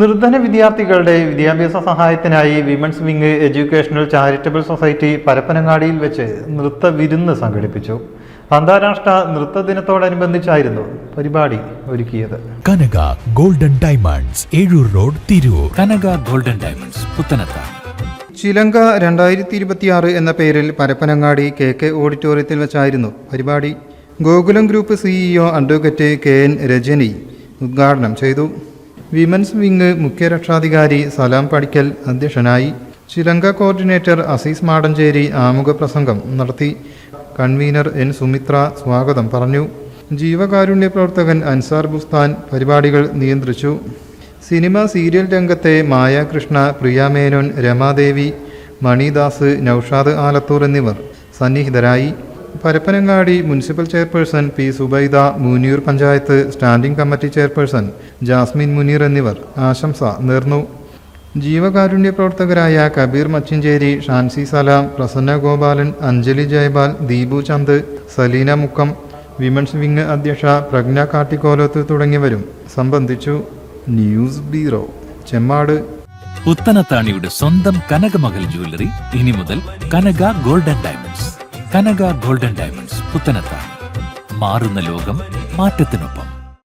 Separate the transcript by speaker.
Speaker 1: നിർധന വിദ്യാർത്ഥികളുടെ വിദ്യാഭ്യാസ സഹായത്തിനായി women's wing educational charitable society പരപ്പനങ്ങാടിയിൽ വെച്ച് നൃത്ത വിരുന്ന് സംഘടിപ്പിച്ചു. അന്താരാഷ്ട്ര നൃത്ത ദിനത്തോടനുബന്ധിച്ചായിരുന്നു പരിപാടി ഒരുക്കിയത്.
Speaker 2: Kanaka golden diamonds, Ezhur road, Tirur. Kanaka golden diamonds, Puthanathani.
Speaker 1: Chilanka 2026 എന്ന പേരിൽ പരപ്പനങ്ങാടി KK ഓഡിറ്റോറിയത്തിൽ വെച്ചായിരുന്നു പരിപാടി. Gokulam group CEO advocate KN Rajani ഉദ്ഘാടനം ചെയ്തു. വിമൻസ് വിങ് മുഖ്യ രക്ഷാധികാരി സലാം പടിക്കൽ അധ്യക്ഷനായി. ചിലങ്ക കോർഡിനേറ്റർ അസീസ് മാടഞ്ചേരി ആമുഖ പ്രസംഗം നടത്തി. കൺവീനർ N സുമിത്ര സ്വാഗതം പറഞ്ഞു. ജീവകാരുണ്യ പ്രവർത്തകൻ അൻസാർ ബുസ്താൻ പരിപാടികൾ നിയന്ത്രിച്ചു. സിനിമ സീരിയൽ രംഗത്തെ മായ കൃഷ്ണ, പ്രിയ മേനോൻ, രമാദേവി, മണിദാസ്, നൌഷാദ് ആലത്തൂർ എന്നിവർ സന്നിഹിതരായി. Parappanangadi municipal chairperson P Subaida, Muneer panchayat standing committee chairperson Jasmine Muneer എന്നിവർ ആശംസ നേർന്നു. ജീവകാരുണ്യ പ്രവർത്തകരായ കബീർ മച്ചിഞ്ചേരി, ഷാൻസി സലാം, പ്രസന്ന ഗോപാലൻ, അഞ്ജലി ജയപാൽ, ദീപു ചന്ദ്, സലീന മുക്കം, വിമൻസ് വിങ് അധ്യക്ഷ പ്രജ്ഞ കാട്ടിക്കോലത്ത് തുടങ്ങിയവരും സംബന്ധിച്ചു. News bureau, Chemmad.
Speaker 2: പുത്തനത്താണിയുടെ സ്വന്തം കനകമകൽ ജ്വല്ലറി ഇനി മുതൽ കനക ഗോൾഡൻ ഡയമണ്ട്സ്. കനക ഗോൾഡൻ ഡയമണ്ട്സ്, പുത്തനത്താണി. മാറുന്ന ലോകം, മാറ്റത്തിനൊപ്പം.